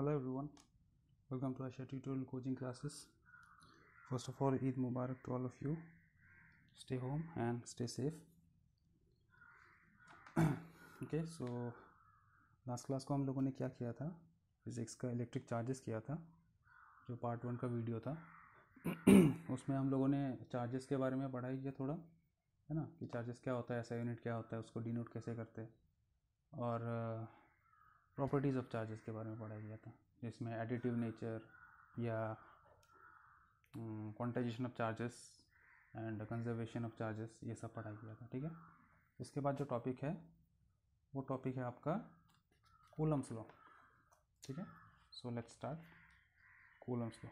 Hello everyone, welcome to Asha tutorial coaching classes. First of all, Eid Mubarak to all of you. Stay home and stay safe. Okay, so last class को हम लोगों ने क्या किया था, physics का electric charges किया था, जो पार्ट 1 का वीडियो था। उसमें हम लोगों ने चार्जेस के बारे में पढ़ाई किया थोड़ा, है ना, कि चार्जेस क्या होता है, ऐसा यूनिट क्या होता है, उसको डिनोट कैसे करते हैं, और प्रॉपर्टीज़ ऑफ चार्जेस के बारे में पढ़ाई किया था, जिसमें एडिटिव नेचर या quantization of charges and conservation of charges, ये सब पढ़ाई किया था। ठीक है, इसके बाद जो टॉपिक है वो टॉपिक है आपका कूलम्स लॉ। ठीक है, so let's start Coulomb's law.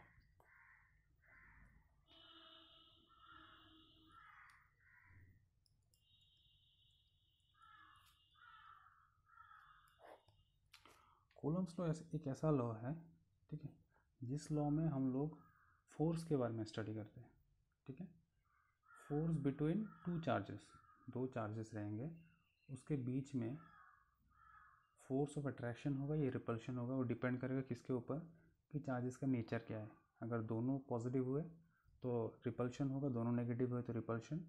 Coulomb's law एक ऐसा लॉ है, ठीक है, जिस लॉ में हम लोग फोर्स के बारे में स्टडी करते हैं। ठीक है, फोर्स बिटवीन टू चार्जेस, दो चार्जेस रहेंगे, उसके बीच में फोर्स ऑफ अट्रैक्शन होगा या रिपल्शन होगा, वो डिपेंड करेगा किसके ऊपर, कि चार्जेस का नेचर क्या है। अगर दोनों पॉजिटिव हुए तो रिपल्शन होगा, दोनों नेगेटिव हुए तो रिपल्शन,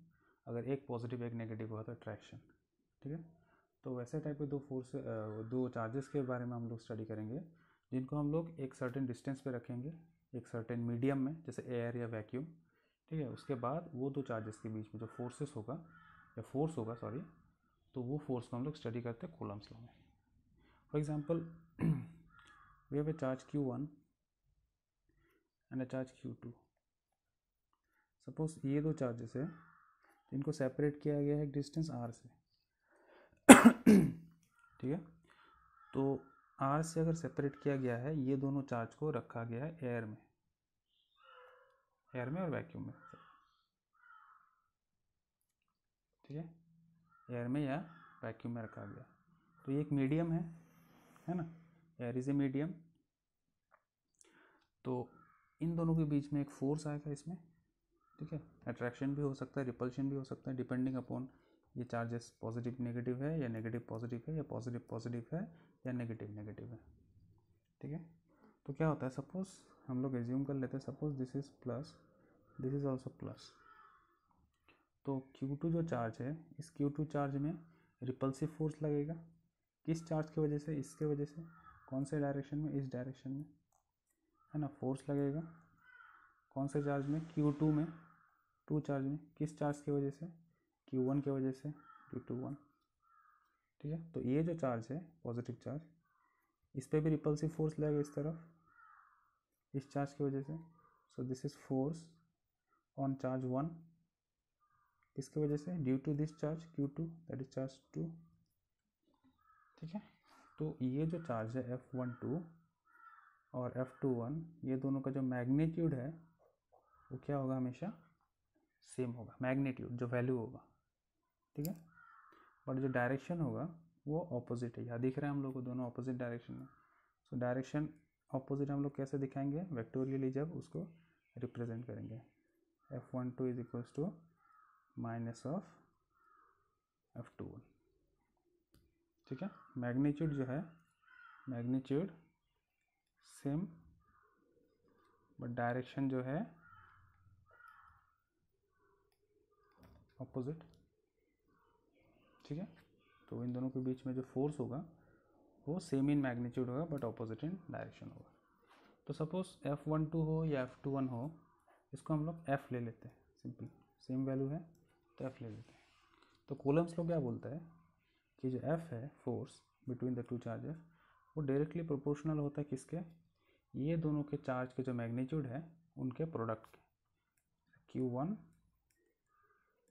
अगर एक पॉजिटिव एक नेगेटिव हुआ तो अट्रैक्शन। ठीक है, तो वैसे टाइप के दो चार्जेस के बारे में हम लोग स्टडी करेंगे, जिनको हम लोग एक सर्टेन डिस्टेंस पे रखेंगे, एक सर्टेन मीडियम में, जैसे एयर या वैक्यूम। ठीक है, उसके बाद वो दो चार्जेस के बीच में जो फोर्सेस होगा या फोर्स होगा सॉरी, तो वो फोर्स को हम लोग स्टडी करते हैं कूलम्स लॉ में। For example we have a charge q1 and a charge q2. Suppose ये दो चार्जेस है, इनको सेपरेट किया गया है एक डिस्टेंस r से। ठीक है, तो r से अगर सेपरेट किया गया है, ये दोनों चार्ज को रखा गया है एयर में और वैक्यूम में। ठीक है, एयर में या वैक्यूम में रखा गया, तो ये एक मीडियम है ना, एयर इज ए मीडियम। तो इन दोनों के बीच में एक फोर्स आएगा इसमें। ठीक है, अट्रैक्शन भी हो सकता है, रिपल्शन भी हो सकता है, डिपेंडिंग अपॉन ये चार्जेस पॉजिटिव नेगेटिव है या नेगेटिव पॉजिटिव है, या पॉजिटिव पॉजिटिव है या नेगेटिव नेगेटिव है। ठीक है, तो क्या होता है, सपोज हम लोग एज्यूम कर लेते हैं, suppose this is plus, this is also plus. तो Q2 जो चार्ज है, इस Q2 चार्ज में रिपल्सिव फोर्स लगेगा, किस चार्ज की वजह से, इसके वजह से, कौन से डायरेक्शन में, इस डायरेक्शन में, है ना, फोर्स लगेगा। कौन से चार्ज में, Q2 में, टू चार्ज में, किस चार्ज की वजह से, Q1 की वजह से, ड्यू टू 1। ठीक है, तो ये जो चार्ज है पॉजिटिव चार्ज, इस पर भी रिपल्सिव फोर्स लगेगा इस तरफ, इस चार्ज की वजह से। So this is force on charge 1, किसकी वजह से, due to this charge Q2, that is charge 2। ठीक है, तो ये जो चार्ज है F12 और F21, ये दोनों का जो मैग्नीट्यूड है वो क्या होगा, हमेशा सेम होगा, मैग्नीट्यूड जो वैल्यू होगा। ठीक है, बट जो डायरेक्शन होगा वो ऑपोजिट है। यहाँ दिख रहा है हम लोग को दोनों ऑपोजिट डायरेक्शन में। सो डायरेक्शन ऑपोजिट हम लोग कैसे दिखाएंगे, वेक्टोरियली जब उसको रिप्रेजेंट करेंगे, F12 is equals to minus of F21। ठीक है, मैग्नीट्यूड जो है, मैग्नीट्यूड सेम, बट डायरेक्शन जो है ऑपोजिट। ठीक है, तो इन दोनों के बीच में जो फोर्स होगा वो सेम इन मैग्नीट्यूड होगा बट ऑपोजिट इन डायरेक्शन होगा। तो सपोज F12 हो या F21 हो, इसको हम लोग F ले लेते हैं, सिंपल, सेम वैल्यू है तो F ले लेते हैं। तो कूलम्स लॉ क्या बोलता है कि जो F है, force between the two charges, वो डायरेक्टली प्रोपोर्शनल होता है किसके, ये दोनों के चार्ज के जो मैग्नीट्यूड है उनके प्रोडक्ट के, Q1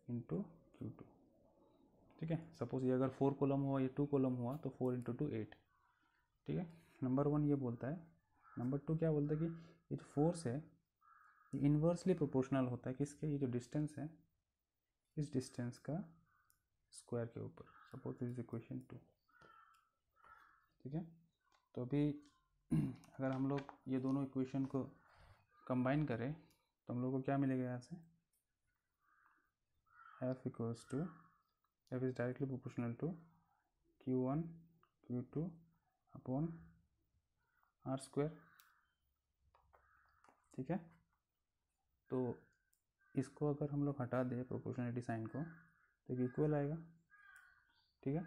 इंटू Q2। ठीक है, सपोज ये अगर 4 कॉलम हुआ, ये 2 कॉलम हुआ, तो 4 इंटू 2 8। ठीक है, नंबर 1 ये बोलता है। नंबर 2 क्या बोलता है कि ये जो फोर्स है ये इन्वर्सली प्रोपोर्शनल होता है किसके, ये जो डिस्टेंस है इस डिस्टेंस का स्क्वायर के ऊपर। Suppose this is equation 2। ठीक है, तो अभी अगर हम लोग ये दोनों इक्वेशन को कंबाइन करें तो हम लोग को क्या मिलेगा, यहाँ से F equals to, F is directly proportional to Q1 Q2 upon R square, ठीक है। तो इसको अगर हम लोग हटा दें प्रोपोर्शनलिटी साइन को तो एक इक्वल आएगा, ठीक है।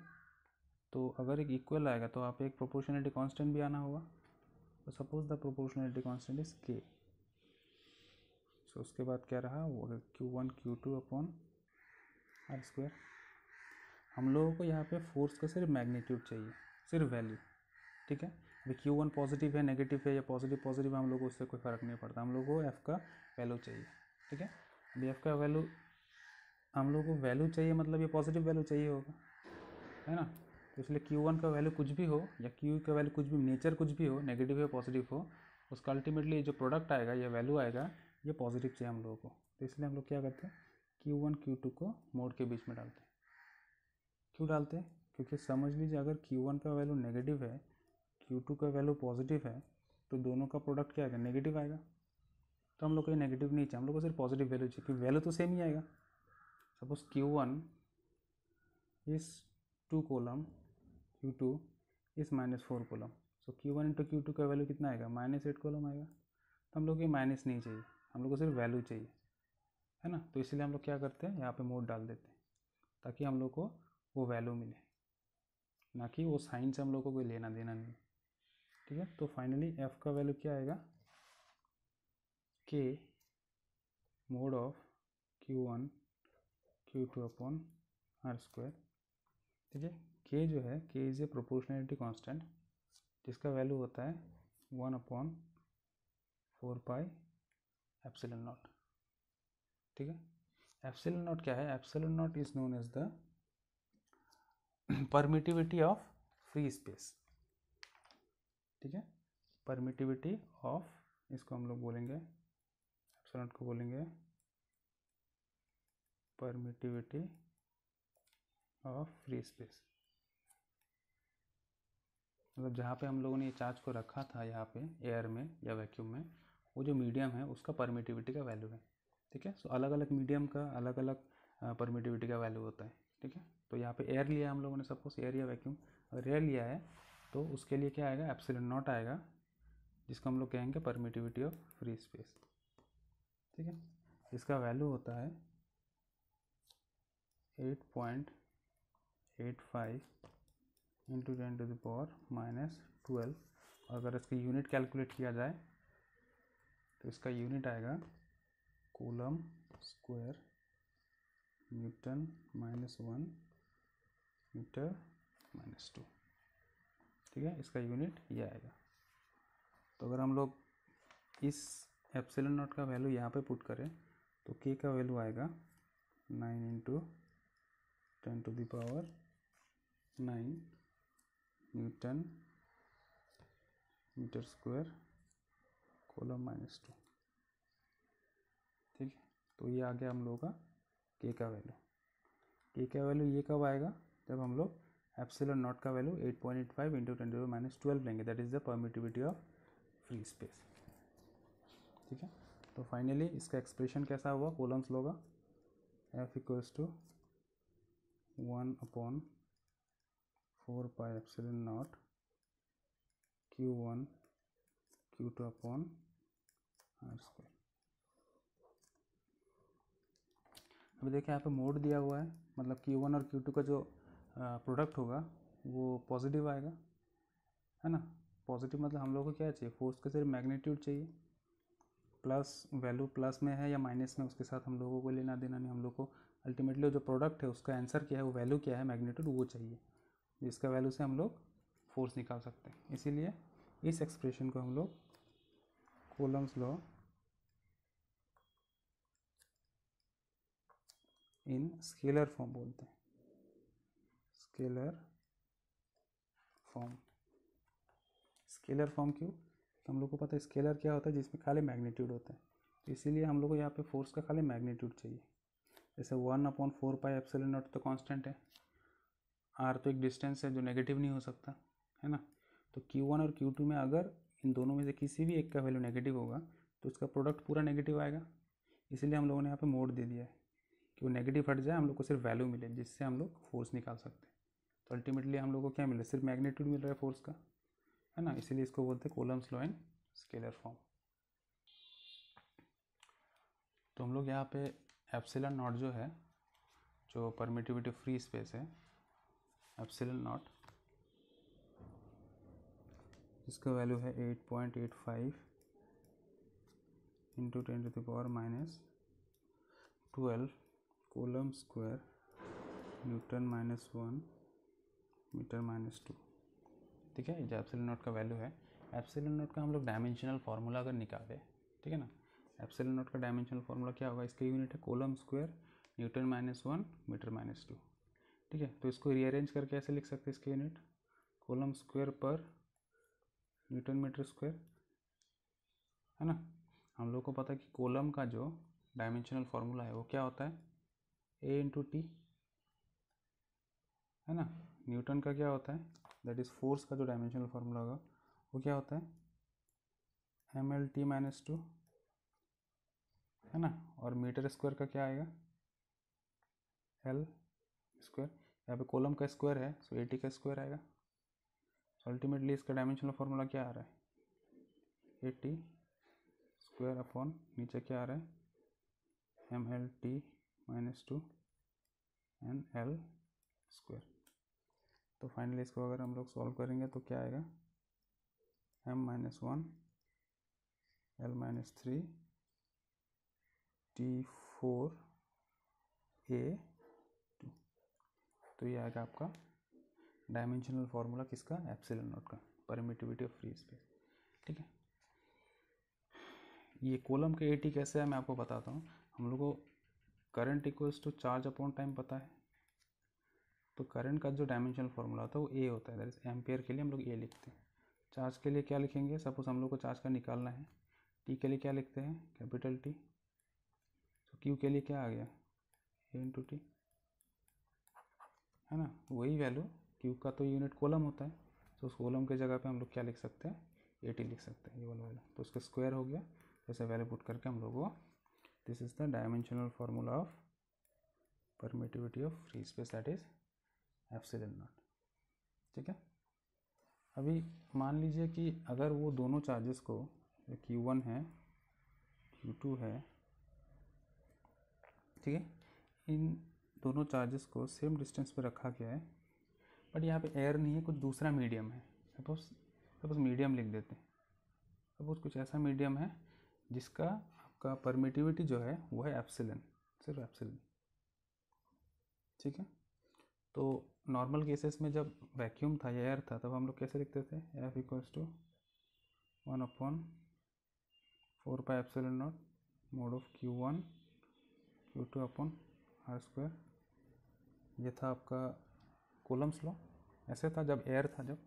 तो अगर एक इक्वल आएगा तो आप एक प्रोपोर्शनलिटी कांस्टेंट भी आना होगा। तो suppose the proportionality constant is के, सो उसके बाद क्या रहा वो Q1 Q2 upon R square. हम लोगों को यहाँ पे फोर्स का सिर्फ मैग्नीट्यूड चाहिए, सिर्फ वैल्यू, ठीक है। अभी Q1 पॉजिटिव है नेगेटिव है या पॉजिटिव पॉजिटिव है हम लोग को उससे कोई फ़र्क नहीं पड़ता, हम लोग को F का वैल्यू चाहिए, ठीक है। अभी F का वैल्यू हम लोग को वैल्यू चाहिए, मतलब ये पॉजिटिव वैल्यू चाहिए होगा, है ना। तो इसलिए Q1 का वैल्यू कुछ भी हो या Q का वैल्यू कुछ भी, नेचर कुछ भी हो, नेगेटिव या पॉजिटिव हो, उसका अल्टीमेटली जो प्रोडक्ट आएगा या वैल्यू आएगा ये पॉजिटिव चाहिए हम लोगों को। तो इसलिए हम लोग क्या करते हैं, Q1 Q2 को मोड के बीच में डालते हैं। क्यों डालते हैं, क्योंकि समझ लीजिए अगर Q1 का वैल्यू नेगेटिव है, Q2 का वैल्यू पॉजिटिव है, तो दोनों का प्रोडक्ट क्या आएगा, नेगेटिव आएगा। तो हम लोग को ये नेगेटिव नहीं चाहिए, हम लोग को सिर्फ पॉजिटिव वैल्यू चाहिए, क्योंकि वैल्यू तो सेम ही आएगा। Suppose Q1 is 2 column, Q2 is -4 column, so Q1 into Q2 का वैल्यू कितना आएगा, -8 कॉलम आएगा। तो हम लोग को ये माइनस नहीं चाहिए, हम लोग को सिर्फ वैल्यू चाहिए, है ना। तो इसलिए हम लोग क्या करते हैं, यहाँ पे मोड डाल देते हैं ताकि हम लोग को वो वैल्यू मिले, ना कि वो साइन से हम लोग को कोई लेना देना नहीं, ठीक है। तो फाइनली F का वैल्यू क्या आएगा, K mod of Q1 Q2 upon R square, ठीक है। K जो है, K is a proportionality constant जिसका वैल्यू होता है 1/4 एप्सिलॉन नॉट, ठीक है। एप्सिलॉन नॉट क्या है, epsilon naught is known as the permittivity of free space, ठीक है। परमिटिविटी ऑफ, इसको हम लोग बोलेंगे, एप्सिलॉन को बोलेंगे परमिटिविटी ऑफ फ्री स्पेस। मतलब जहाँ पे हम लोगों ने ये चार्ज को रखा था यहाँ पे एयर में या वैक्यूम में, वो जो मीडियम है उसका परमिटिविटी का वैल्यू है, ठीक है। सो अलग अलग मीडियम का अलग अलग परमिटिविटी का वैल्यू होता है, ठीक है। तो यहाँ पे एयर लिया हम लोगों ने, सपोज एयर या वैक्यूम, अगर एयर लिया है तो उसके लिए क्या आएगा, एप्सिलॉन नॉट आएगा, जिसको हम लोग कहेंगे परमिटिविटी ऑफ फ्री स्पेस, ठीक है। इसका वैल्यू होता है 8.85 इंटू 10⁻⁻12। अगर इसकी यूनिट कैलकुलेट किया जाए तो इसका यूनिट आएगा कूलम स्क्वायर न्यूटन -1 मीटर -2, ठीक है। इसका यूनिट ये आएगा। तो अगर हम लोग इस एप्सिलॉन नॉट का वैल्यू यहाँ पे पुट करें तो K का वैल्यू आएगा 9 into 10⁻⁹ newton metre square coulomb -2, ठीक है। तो ये आ गया हम लोगों का K का वैल्यू। K का वैल्यू ये कब आएगा, जब हम लोग एप्सिलॉन नॉट का वैल्यू 8.85 इंटू 10⁻⁻12 लेंगे, that is the permittivity of free space, ठीक है। तो फाइनली इसका एक्सप्रेशन कैसा हुआ कूलम्स लॉ का, F equals to 1/4 epsilon naught Q1 Q2 upon R square. अभी देखिए यहाँ पे मोड दिया हुआ है, मतलब Q1 और Q2 का जो प्रोडक्ट होगा वो पॉजिटिव आएगा, है ना। पॉजिटिव मतलब हम लोग को क्या चाहिए, फोर्स का सिर्फ मैग्नीट्यूड चाहिए, प्लस वैल्यू प्लस में है या माइनस में उसके साथ हम लोगों को लेना देना नहीं, हम लोग को अल्टीमेटली जो प्रोडक्ट है उसका आंसर क्या है, वो वैल्यू क्या है, मैग्नीट्यूड वो चाहिए, जिसका वैल्यू से हम लोग फोर्स निकाल सकते हैं। इसीलिए इस एक्सप्रेशन को हम लोग Coulomb's law in scalar form बोलते हैं, स्केलर फॉर्म। स्केलर फॉर्म क्यों, हम लोग को पता है स्केलर क्या होता है, जिसमें खाली मैग्नीट्यूड होता है, तो इसीलिए हम लोग को यहाँ पे फोर्स का खाली मैग्नीट्यूड चाहिए। जैसे 1/4 एप्सिलॉन नॉट तो कांस्टेंट है, आर तो एक डिस्टेंस है जो नेगेटिव नहीं हो सकता, है ना। तो Q1 और Q2 में अगर इन दोनों में से किसी भी एक का वैल्यू नेगेटिव होगा तो उसका प्रोडक्ट पूरा नेगेटिव आएगा। इसीलिए हम लोगों ने यहाँ पे मोड दे दिया है कि वो नेगेटिव हट जाए, हम लोग को सिर्फ वैल्यू मिले जिससे हम लोग फोर्स निकाल सकते हैं। तो अल्टीमेटली हम लोग को क्या मिले, सिर्फ मैग्नीट्यूड मिल रहा है फोर्स का, है ना, इसीलिए इसको बोलते हैं Coulomb's law in scalar form. तो हम लोग यहाँ पे एप्सिलॉन नॉट जो है, जो परमिटिविटी फ्री स्पेस है, एप्सिलॉन नॉट, इसका वैल्यू है 8.85 into 10⁻⁻12 coulomb square newton -1 metre -2। ठीक है, जो एप्सिलॉन नॉट का वैल्यू है, एप्सिलॉन नॉट का हम लोग डायमेंशनल फार्मूला अगर निकाले, ठीक है ना, एप्सिलॉन नॉट का डायमेंशनल फार्मूला क्या होगा, इसका यूनिट है कूलम स्क्वायर न्यूटन -1 मीटर -2। ठीक है, तो इसको रीअरेंज करके ऐसे लिख सकते हैं, इसके यूनिट कूलम स्क्वायर पर न्यूटन मीटर स्क्वायर, है ना। हम लोग को पता है कि कूलम का जो डायमेंशनल फार्मूला है वो क्या होता है, ए इंटू टी, है ना। न्यूटन का क्या होता है, दैट इज फोर्स का जो डायमेंशनल फार्मूला होगा वो क्या होता है, mlt -2, है ना। और मीटर स्क्वायर का क्या आएगा, एल स्क्वायर। यहाँ पे कॉलम का स्क्वायर है, सो ए टी का स्क्वायर आएगा। सो अल्टीमेटली इसका डायमेंशनल फार्मूला क्या आ रहा है, ए टी स्क्वायर अपॉन नीचे क्या आ रहा है, mlt -2 एंड एल स्क्वायर। तो फाइनली इसको अगर हम लोग सॉल्व करेंगे तो क्या आएगा, m-1 l -3 t4 a2। तो ये आएगा आपका डायमेंशनल फार्मूला किसका, एप्सिलॉन नॉट का, परमिटिविटी ऑफ फ्री स्पेस। ठीक है, ये कॉलम के एटी कैसे है मैं आपको बताता हूँ। हम लोग को current equals to charge upon time पता है, तो करंट का जो डायमेंशनल फार्मूला होता है वो ए होता है, दैट इज एम्पियर के लिए हम लोग ए लिखते हैं। चार्ज के लिए क्या लिखेंगे, सपोज हम लोग को चार्ज का निकालना है, टी के लिए क्या लिखते हैं, कैपिटल टी। तो क्यू के लिए क्या आ गया, ए इंटू टी, है ना। वही वैल्यू, क्यू का तो यूनिट कॉलम होता है, तो उस कॉलम के जगह पे हम लोग क्या लिख सकते हैं, ए टी लिख सकते हैं, ये वाला वैल्यू। तो उसका स्क्वायर हो गया, जैसे वैल्यू पुट करके हम लोग को, this is the dimensional formula of permittivity of free space, that is epsilon not. ठीक है, अभी मान लीजिए कि अगर वो दोनों चार्जेस को, Q1 है Q2 है, ठीक है, इन दोनों चार्जेस को सेम डिस्टेंस पे रखा गया है, बट यहाँ पे एयर नहीं है, कुछ दूसरा मीडियम है। सपोज मीडियम लिख देते हैं, सपोज कुछ ऐसा मीडियम है जिसका आपका परमिटिविटी जो है वो है एप्सिलॉन, सिर्फ एप्सिलॉन। ठीक है, तो नॉर्मल केसेस में जब वैक्यूम था या एयर था तब हम लोग कैसे लिखते थे, F = 1/4πε0 mode of Q1 Q2 upon r²। ये था आपका कूलम्स लॉ। ऐसे था जब एयर था, जब,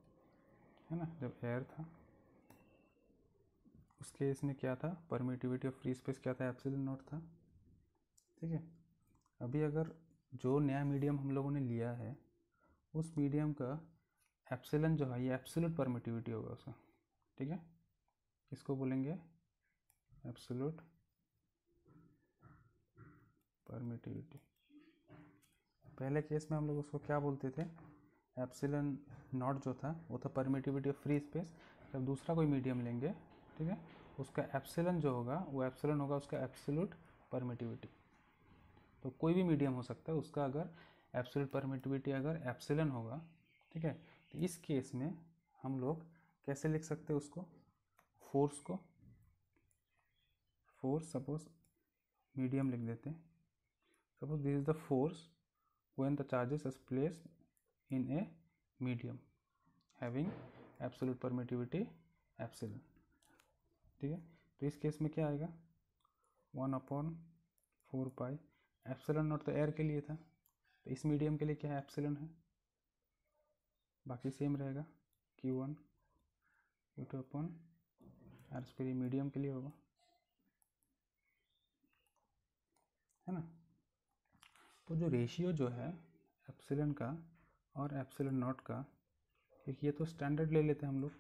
है ना, जब एयर था उस केस में क्या था, परमिटिविटी ऑफ फ्री स्पेस क्या था, एप्सिलॉन नॉट था। ठीक है, अभी अगर जो नया मीडियम हम लोगों ने लिया है उस मीडियम का एप्सिलॉन जो है ये एब्सोल्यूट परमिटिविटी होगा उसका। ठीक है, इसको बोलेंगे एब्सोल्यूट परमिटिविटी। पहले केस में हम लोग उसको क्या बोलते थे, एप्सिलॉन नॉट जो था वो था परमिटिविटी ऑफ फ्री स्पेस। जब दूसरा कोई मीडियम लेंगे, ठीक है, उसका एप्सिलॉन जो होगा वो एप्सिलॉन होगा उसका एब्सोल्यूट परमिटिविटी। तो कोई भी मीडियम हो सकता है, उसका अगर एब्सोल्यूट परमिटिविटी अगर एप्सिलॉन होगा, ठीक है, तो इस केस में हम लोग कैसे लिख सकते हैं उसको, फोर्स को, फोर्स सपोज मीडियम लिख देते हैं, suppose this is the force when the charges is placed in a medium having absolute permittivity epsilon. ठीक है, तो इस केस में क्या आएगा, 1/4π, एप्सिलॉन नॉट तो एयर के लिए था, तो इस मीडियम के लिए क्या है, एप्सिलॉन है, बाकी सेम रहेगा, Q1 Q2 upon r², medium के लिए होगा, है ना। तो जो रेशियो जो है एप्सिलॉन का और एप्सिलॉन नॉट का, एक ये तो स्टैंडर्ड ले लेते हैं हम लोग,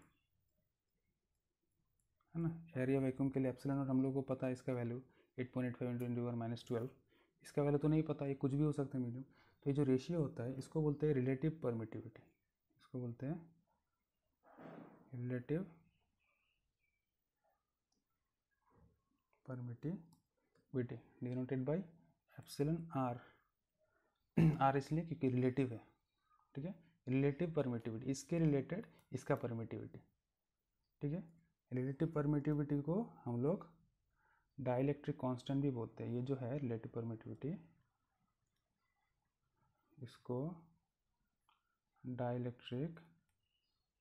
है ना। एयर या वैक्यूम के लिए एप्सिलॉन नॉट हम लोग को पता है, इसका वैल्यू 8.85 × 10⁻⁻12। इसका वैल्यू तो नहीं पता, ये कुछ भी हो सकता है मीडियम। तो ये जो रेशियो होता है इसको बोलते हैं रिलेटिव परमिटिविटी, इसको बोलते हैं relative permittivity denoted by epsilon R. R इसलिए क्योंकि रिलेटिव है, ठीक है, रिलेटिव परमिटिविटी, इसके रिलेटेड इसका परमिटिविटी, ठीक है। रिलेटिव परमिटिविटी को हम लोग डाइलेक्ट्रिक कांस्टेंट भी बोलते हैं। ये जो है रिलेटिव परमिटिविटी, इसको डाइलेक्ट्रिक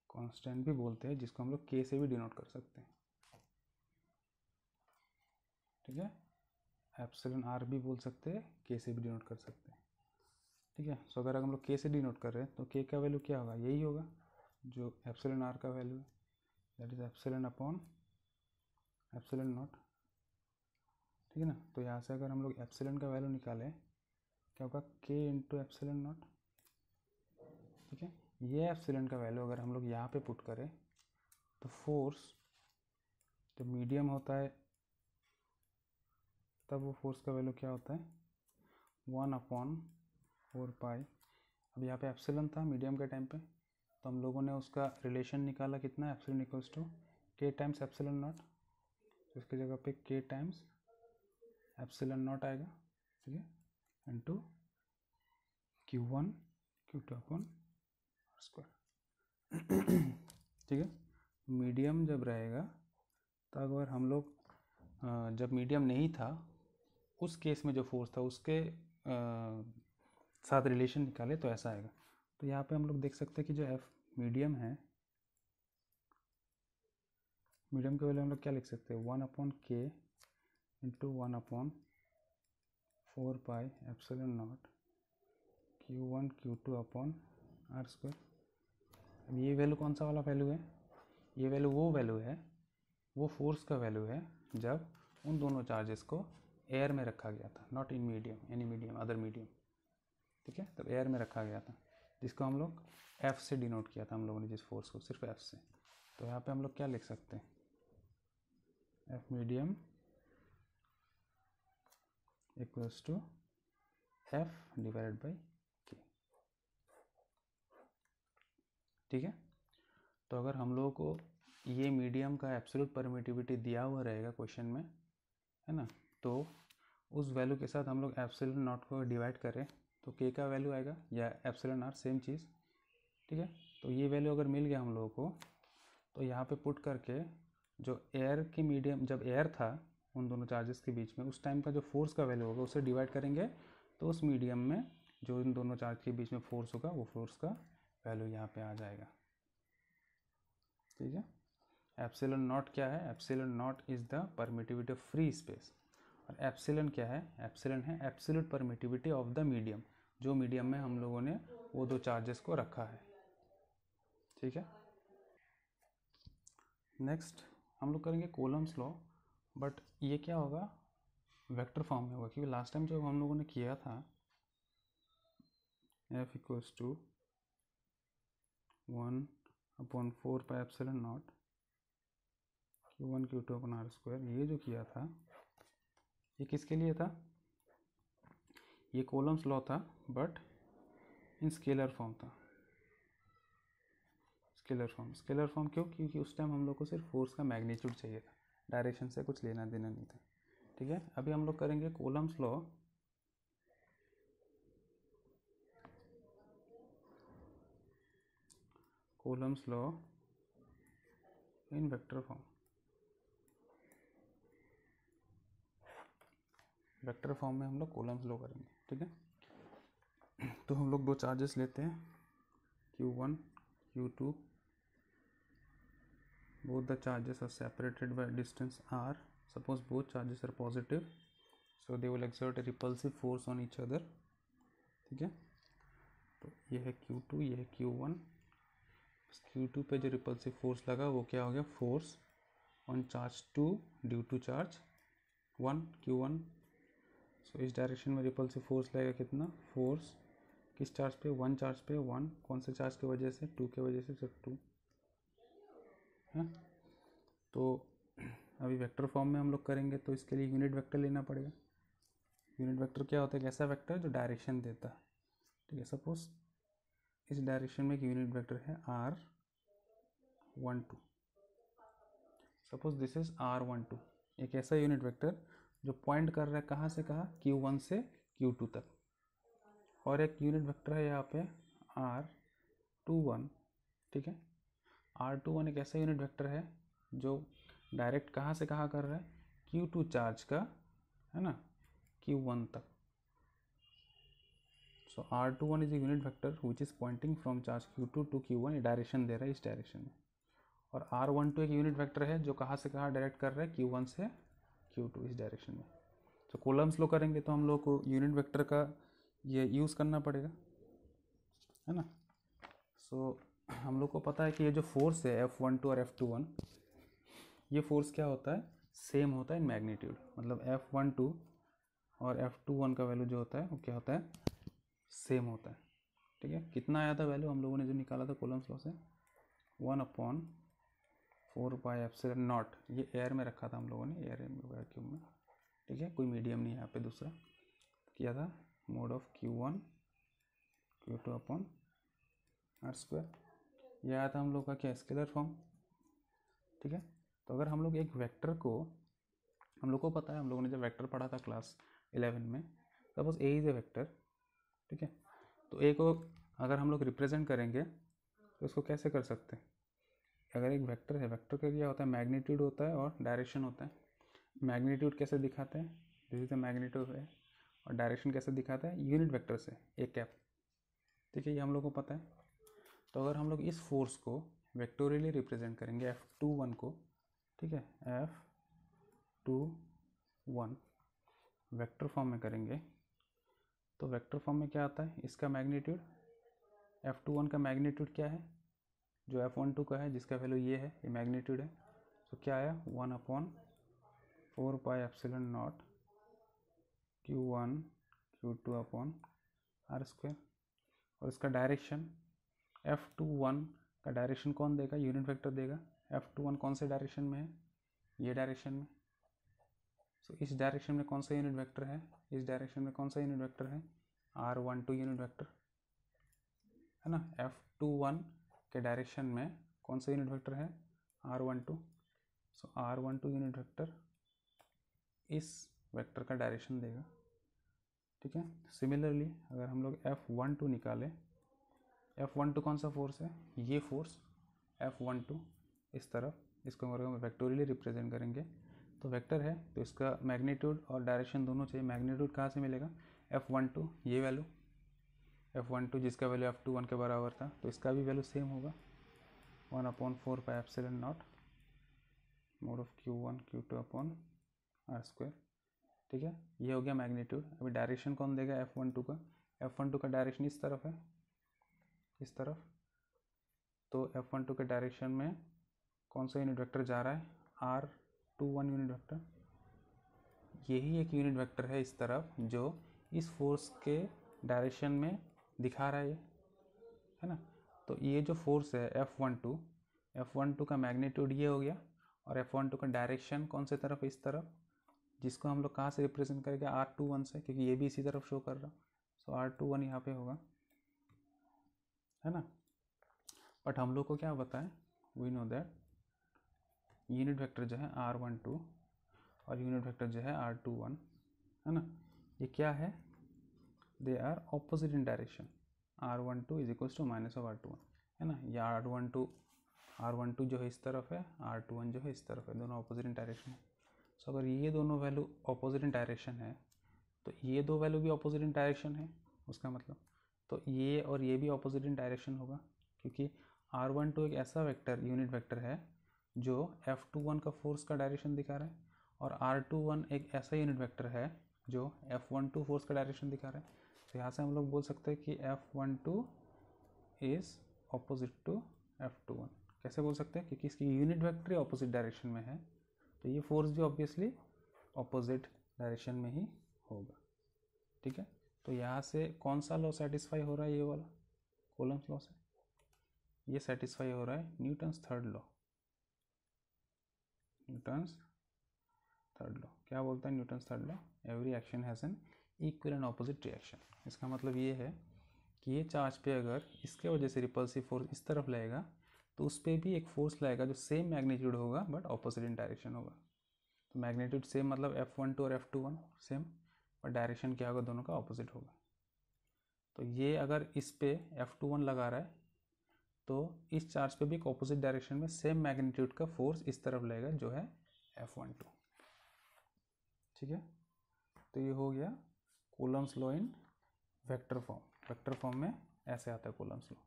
कांस्टेंट भी बोलते हैं, जिसको हम लोग के से भी डिनोट कर सकते हैं, ठीक है। एप्सिलॉन आर भी बोल सकते हैं, के से भी डिनोट कर सकते हैं, ठीक है। सो अगर हम लोग के से डिनोट कर रहे हैं तो के का वैल्यू क्या होगा, यही होगा जो एप्सिलॉन आर का वैल्यू है, that is epsilon upon epsilon not, ठीक है ना। तो यहाँ से अगर हम लोग एप्सिलॉन का वैल्यू निकालें, क्या होगा, के इंटू एप्सिलॉन नॉट, ठीक है। ये एप्सिलॉन का वैल्यू अगर हम लोग यहाँ पे पुट करें तो फोर्स जब मीडियम होता है तब वो फोर्स का वैल्यू क्या होता है, 1/4 पाई। अब यहाँ पे एप्सिलॉन था मीडियम के टाइम पे, तो हम लोगों ने उसका रिलेशन निकाला कितना, एप्सिलॉन इक्वल्स टू के टाइम्स एप्सिलॉन नॉट, तो इसकी जगह पे के टाइम्स एप्सिलॉन नॉट आएगा, ठीक है, into Q1 Q2 upon square, ठीक है। मीडियम जब रहेगा तो अगर हम लोग जब मीडियम नहीं था उस केस में जो फोर्स था उसके साथ रिलेशन निकाले तो ऐसा आएगा। तो यहाँ पे हम लोग देख सकते हैं कि जो एफ मीडियम है, मीडियम के वैल्यू हम लोग क्या लिख सकते हैं, 1/k into 1/4 pi epsilon naught Q1 Q2 upon R square. अब ये वैल्यू कौन सा वाला वैल्यू है, ये वैल्यू वो वैल्यू है, वो फोर्स का वैल्यू है जब उन दोनों चार्जेस को एयर में रखा गया था, not in medium, any medium, other medium, ठीक है। तब एयर में रखा गया था, जिसको हम लोग एफ से डिनोट किया था हम लोगों ने, जिस फोर्स को सिर्फ एफ से। तो यहाँ पे हम लोग क्या लिख सकते हैं, F medium equals to F divided by K, ठीक है। तो अगर हम लोगों को ये मीडियम का एब्सोल्यूट परमिटिविटी दिया हुआ रहेगा क्वेश्चन में, है ना, तो उस वैल्यू के साथ हम लोग एप्सिलॉन नॉट को डिवाइड करें तो के का वैल्यू आएगा या एप्सिलॉन आर, सेम चीज़, ठीक है। तो ये वैल्यू अगर मिल गया हम लोगों को तो यहाँ पे पुट करके जो एयर की मीडियम, जब एयर था उन दोनों चार्जेस के बीच में, उस टाइम का जो फोर्स का वैल्यू होगा उसे डिवाइड करेंगे, तो उस मीडियम में जो इन दोनों चार्ज के बीच में फोर्स होगा वो फोर्स का वैल्यू यहाँ पे आ जाएगा, ठीक है। एप्सिलॉन नॉट क्या है, epsilon not is the permittivity of free space, और एप्सिलॉन क्या है, एप्सिलॉन है absolute permittivity of the medium, जो मीडियम में हम लोगों ने वो दो चार्जेस को रखा है, ठीक है। नेक्स्ट हम लोग करेंगे कूलम्स लॉ, बट ये क्या होगा, वेक्टर फॉर्म में होगा, क्योंकि लास्ट टाइम जब हम लोगों ने किया था F equals to 1/4 pi epsilon naught Q1 Q2 upon R square, ये जो किया था ये किसके लिए था, ये कूलम्स लॉ था बट इन स्केलर फॉर्म था, स्केलर फॉर्म क्यों, क्योंकि उस टाइम हम लोग को सिर्फ फोर्स का मैग्नीट्यूड चाहिए था, डायरेक्शन से कुछ लेना देना नहीं था, ठीक है। अभी हम लोग करेंगे Coulomb's law, Coulomb's law in vector form, vector form में हम लोग कूलम्स लॉ करेंगे, ठीक है। तो हम लोग दो चार्जेस लेते हैं Q1 Q2, both the charges are separated by distance r, suppose both charges are positive, so they will exert a repulsive force on each other, ठीक है। तो ये है Q2, ये है Q1, Q2 पे जो रिपल्सिव फोर्स लगा वो क्या हो गया, force on charge 2 due to charge 1 Q1, so इस डायरेक्शन में रिपल्सिव फोर्स लगेगा कितना, फोर्स किस चार्ज पे, 1 चार्ज पे, 1 कौन से चार्ज की वजह से, 2 के वजह से, सिर्फ 2 है। तो अभी वेक्टर फॉर्म में हम लोग करेंगे तो इसके लिए यूनिट वेक्टर लेना पड़ेगा। यूनिट वेक्टर क्या होता है, एक ऐसा वेक्टर जो डायरेक्शन देता है, ठीक है। सपोज इस डायरेक्शन में एक यूनिट वेक्टर है R12, suppose this is R12, एक ऐसा यूनिट वेक्टर जो पॉइंट कर रहा है कहाँ से कहाँ, Q1 से Q2 तक, और एक यूनिट वेक्टर है यहाँ पे R21, ठीक है। R21 एक ऐसा यूनिट वेक्टर है जो डायरेक्ट कहाँ से कहाँ कर रहा है, Q2 चार्ज का, है ना, Q1 तक। So R21 is a unit vector which is pointing from charge Q2 to Q1, ये डायरेक्शन दे रहा है इस डायरेक्शन में। और R12 एक यूनिट वेक्टर है जो कहाँ से कहाँ डायरेक्ट कर रहा है, Q1 से Q2 इस डायरेक्शन में। तो कॉलम्स लो करेंगे तो हम लोग को यूनिट वेक्टर का ये यूज़ करना पड़ेगा, है ना। सो हम लोग को पता है कि ये जो फोर्स है F12 और F21, ये फोर्स क्या होता है, सेम होता है इन मैग्नीट्यूड। मतलब F12 और F21 का वैल्यू जो होता है वो क्या होता है, सेम होता है, ठीक है। कितना आया था वैल्यू हम लोगों ने जो निकाला था कॉलम्स लॉ से, 1/4πε0। ये एयर में रखा था हम लोगों ने, एयर वैक्यूम में, ठीक है, कोई मीडियम नहीं है यहाँ पे। दूसरा किया था मोड ऑफ Q1 Q2/r², यह आया था हम लोग का क्या, स्केलर फॉर्म, ठीक है। तो अगर हम लोग एक वेक्टर को, हम लोग को पता है, हम लोगों ने जब वेक्टर पढ़ा था क्लास 11 में, suppose A is a vector, ठीक है। तो ए को अगर हम लोग रिप्रेजेंट करेंगे तो इसको कैसे कर सकते हैं, अगर एक वेक्टर है, वेक्टर का क्या होता है, मैग्नीट्यूड होता है और डायरेक्शन होता है। मैग्नीट्यूड कैसे दिखाते हैं, दिस इज द मैग्नीट्यूड है, और डायरेक्शन कैसे दिखाता है, यूनिट वेक्टर से, ए कैप, ठीक है, ये हम लोग को पता है। तो अगर हम लोग इस फोर्स को वेक्टोरियली रिप्रेजेंट करेंगे F21 को, ठीक है, F21 वेक्टर फॉर्म में करेंगे, तो वेक्टर फॉर्म में क्या आता है, इसका मैग्नीट्यूड, F21 का मैग्नीट्यूड क्या है, जो F12 का है, जिसका वैल्यू ये है, ये मैग्नीट्यूड है। तो क्या आया, 1/4πε0 Q1 Q2/r²। और इसका डायरेक्शन, F21 का डायरेक्शन कौन देगा, यूनिट वेक्टर देगा। F21 कौन से डायरेक्शन में है, ये डायरेक्शन में। सो इस डायरेक्शन में कौन सा यूनिट वेक्टर है, इस डायरेक्शन में कौन सा यूनिट वेक्टर है, R12 यूनिट वेक्टर, है ना। F21 के डायरेक्शन में कौन सा यूनिट वेक्टर है, R12। सो R12 यूनिट वेक्टर इस वेक्टर का डायरेक्शन देगा, ठीक है। सिमिलरली अगर हम लोग F12 निकालें, F12 कौन सा फोर्स है, ये फोर्स F12 इस तरफ, इसको अगर हम वेक्टोरियली रिप्रेजेंट करेंगे तो वेक्टर है, तो इसका मैग्नीट्यूड और डायरेक्शन दोनों चाहिए। मैग्नीट्यूड कहाँ से मिलेगा, F12 ये वैल्यू, F12 जिसका वैल्यू F21 के बराबर था, तो इसका भी वैल्यू सेम होगा, 1/4πε0 मोड ऑफ Q1 Q2/r², ठीक है। ये हो गया मैग्नीट्यूड। अभी डायरेक्शन कौन देगा, F12 का, F12 का डायरेक्शन इस तरफ है, इस तरफ। तो F12 के डायरेक्शन में कौन सा यूनिट वेक्टर जा रहा है, R21 यूनिट वेक्टर। यही एक यूनिट वेक्टर है इस तरफ जो इस फोर्स के डायरेक्शन में दिखा रहा है, ये है ना। तो ये जो फोर्स है F12 का मैग्नीट्यूड ये हो गया, और F12 का डायरेक्शन कौन से तरफ, इस तरफ, जिसको हम लोग कहाँ से रिप्रेजेंट करेंगे, R21 से, क्योंकि ये भी इसी तरफ शो कर रहा। सो R21 यहाँ पे होगा, है ना। बट हम लोग को क्या बताएं, we know that unit vector जो है R12 और यूनिट वेक्टर जो है R21, है ना, ये क्या है, they are opposite in direction. R12 is equals to minus of R21, है ना। ये R12 जो है इस तरफ है, R21 जो है इस तरफ है, दोनों ऑपोजिट इन डायरेक्शन है। सो अगर ये दोनों वैल्यू ऑपोजिट इन डायरेक्शन है तो ये दो वैल्यू भी ऑपोजिट इन डायरेक्शन है, उसका मतलब तो ये और ये भी ऑपोजिट इन डायरेक्शन होगा, क्योंकि R12 एक ऐसा वेक्टर, यूनिट वेक्टर है जो F21 का फोर्स का डायरेक्शन दिखा रहा है, और R21 एक ऐसा यूनिट वेक्टर है जो F12 फोर्स का डायरेक्शन दिखा रहा है। तो यहाँ से हम लोग बोल सकते हैं कि F12 is opposite to F21। कैसे बोल सकते हैं, क्योंकि इसकी यूनिट वेक्टर ऑपोजिट डायरेक्शन में है, तो ये फोर्स भी ऑब्वियसली ऑपोजिट डायरेक्शन में ही होगा, ठीक है। तो यहाँ से कौन सा लॉ सेटिस्फाई हो रहा है, ये वाला कूलम्ब्स लॉ से, ये सेटिस्फाई हो रहा है Newton's third law. Newton's third law क्या बोलता है, Newton's third law, every action has an equal and opposite reaction. इसका मतलब ये है कि ये चार्ज पे अगर इसके वजह से रिपल्सिव फोर्स इस तरफ लगेगा तो उस पर भी एक फोर्स लगेगा जो सेम मैग्नीट्यूड होगा बट ऑपोजिट इन डायरेक्शन होगा। तो मैग्नीट्यूड सेम मतलब F12 और F21 सेम, पर डायरेक्शन क्या होगा, दोनों का ऑपोजिट होगा। तो ये अगर इस पे F21 लगा रहा है तो इस चार्ज पे भी एक ऑपोजिट डायरेक्शन में सेम मैग्नीट्यूड का फोर्स इस तरफ लगेगा जो है F12। ठीक है, तो ये हो गया Coulomb's law in vector form. Vector form में ऐसे आता है कूलम्स लॉ।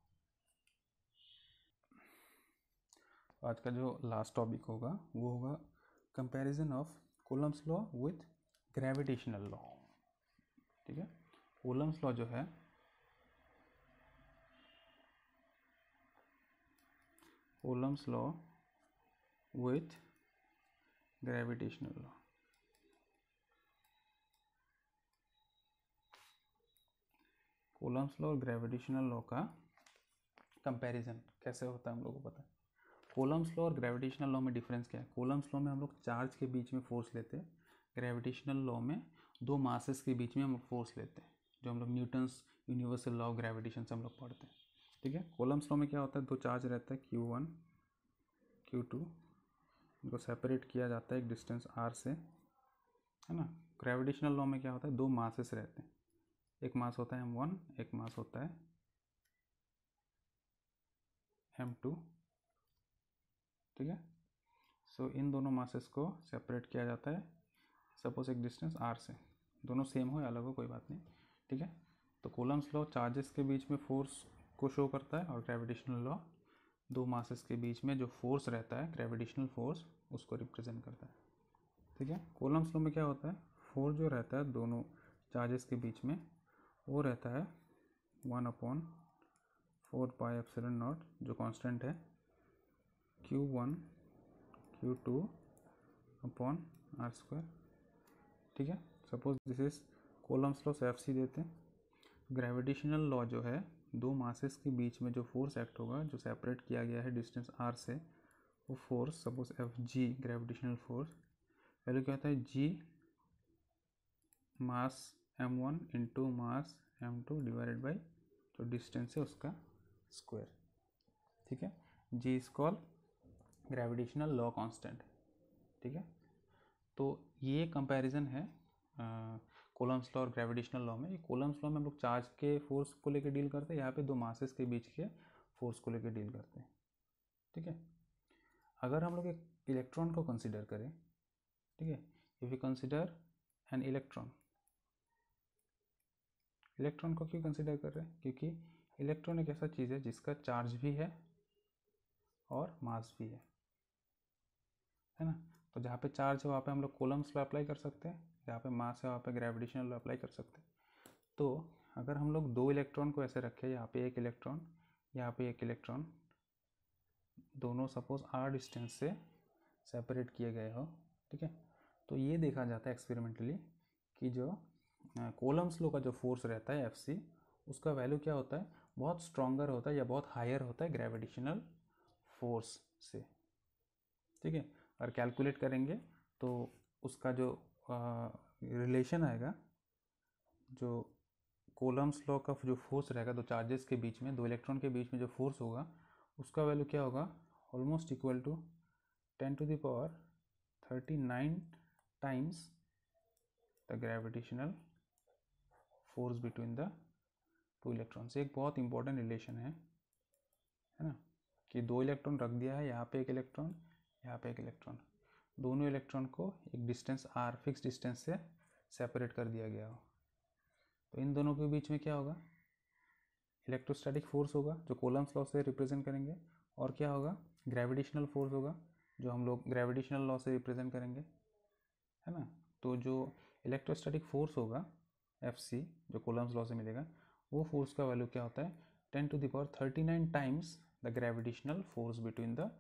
आज का जो लास्ट टॉपिक होगा वो होगा comparison of Coulomb's law with gravitational law. ठीक है, कूलम्स लॉ जो है Coulomb's law with gravitational law. Coulomb's law और ग्रेविटेशनल लॉ का कंपैरिजन कैसे होता है हम लोगों को पता है। कूलम्स लॉ और ग्रेविटेशनल लॉ में डिफरेंस क्या है। कूलम्स लॉ में हम लोग चार्ज के बीच में फोर्स लेते हैं, ग्रेविटेशनल लॉ में दो मासेस के बीच में हम लोग फोर्स लेते हैं, जो हम लोग Newton's universal law of gravitation से हम लोग पढ़ते हैं। ठीक है, कूलम्स लॉ में क्या होता है, दो चार्ज रहता है Q1 Q2, इनको सेपरेट किया जाता है एक डिस्टेंस r से, है ना। ग्रेविटेशनल लॉ में क्या होता है, दो मासेस रहते हैं, एक मास होता है M1, एक मास होता है M2। ठीक है, सो इन दोनों मासेस को सेपरेट किया जाता है सपोज एक डिस्टेंस r से, दोनों सेम हो या अलग हो कोई बात नहीं। ठीक है, तो कूलम्स लॉ चार्जेस के बीच में फोर्स को शो करता है और ग्रेविटेशनल लॉ दो मासेस के बीच में जो फोर्स रहता है ग्रेविटेशनल फोर्स उसको रिप्रेजेंट करता है। ठीक है, कूलम्स लॉ में क्या होता है, फोर्स जो रहता है दोनों चार्जेस के बीच में वो रहता है 1/4πε0 जो कांस्टेंट है Q1 Q2 अपॉन r²। ठीक है, suppose this is Coulomb's law से Fc देते हैं। ग्रेविटेशनल लॉ जो है दो मासेस के बीच में जो फोर्स एक्ट होगा जो सेपरेट किया गया है डिस्टेंस r से, वो force suppose Fg gravitational force value क्या होता है, G mass M1 into mass M2 divided by जो डिस्टेंस है उसका स्क्वायर। ठीक है, G is called gravitational law constant. ठीक है, तो ये कंपैरिजन है कूलम्स लॉ और ग्रेविटेशनल लॉ में। कूलम्स लॉ में हम लोग चार्ज के फोर्स को लेकर डील करते हैं, यहाँ पे दो मासेस के बीच के फोर्स को लेकर डील करते हैं। ठीक है, अगर हम लोग एक इलेक्ट्रॉन को कंसिडर करें, ठीक है, if you consider an electron, electron को क्यों कंसिडर कर रहे हैं, क्योंकि इलेक्ट्रॉन एक ऐसा चीज़ है जिसका चार्ज भी है और मास भी है ना। तो जहाँ पे चार्ज है वहाँ पे हम लोग कूलम्स लॉ अप्लाई कर सकते हैं, जहाँ पे मास है वहाँ पे ग्रेविटेशनल लॉ अप्लाई कर सकते हैं। तो अगर हम लोग दो इलेक्ट्रॉन को ऐसे रखें, यहाँ पे एक इलेक्ट्रॉन, यहाँ पे एक इलेक्ट्रॉन, दोनों सपोज r डिस्टेंस से सेपरेट किए गए हो, ठीक है, तो ये देखा जाता है एक्सपेरिमेंटली कि जो कूलम्स लॉ का जो फोर्स रहता है Fc, उसका वैल्यू क्या होता है, बहुत स्ट्रॉन्गर होता है या बहुत हायर होता है ग्रेविटेशनल फोर्स से। ठीक है, और कैलकुलेट करेंगे तो उसका जो रिलेशन आएगा, जो कूलम्स लॉ का जो फोर्स रहेगा दो चार्जेस के बीच में, दो इलेक्ट्रॉन के बीच में जो फोर्स होगा उसका वैल्यू क्या होगा, almost equal to 10⁻39 times the gravitational force between the two electrons. एक बहुत इंपॉर्टेंट रिलेशन है ना, कि दो इलेक्ट्रॉन रख दिया है, यहाँ पे एक इलेक्ट्रॉन, यहाँ पे एक इलेक्ट्रॉन, दोनों इलेक्ट्रॉन को एक डिस्टेंस r फिक्स डिस्टेंस से सेपरेट कर दिया गया हो, तो इन दोनों के बीच में क्या होगा, इलेक्ट्रोस्टैटिक फोर्स होगा जो कूलम्स लॉ से रिप्रेजेंट करेंगे, और क्या होगा, ग्रेविटेशनल फोर्स होगा जो हम लोग ग्रेविटेशनल लॉ से रिप्रेजेंट करेंगे, है ना। तो जो इलेक्ट्रोस्टैटिक फोर्स होगा Fc जो कूलम्स लॉ से मिलेगा, वो फोर्स का वैल्यू क्या होता है, 10⁻39 times the gravitational force between the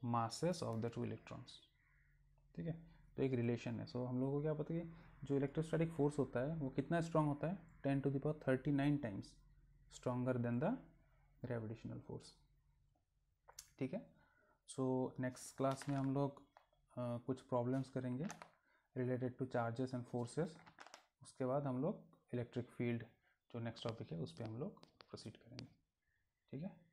masses of the two electrons. ठीक है, तो एक रिलेशन है। सो हम लोगों को क्या पता है, जो इलेक्ट्रोस्टैटिक फोर्स होता है वो कितना स्ट्रांग होता है, 10⁻39 times stronger than the gravitational force. ठीक है, सो नेक्स्ट क्लास में हम लोग कुछ प्रॉब्लम्स करेंगे related two charges and forces, उसके बाद हम लोग इलेक्ट्रिक फील्ड जो नेक्स्ट टॉपिक है उस पर हम लोग प्रोसीड करेंगे। ठीक है।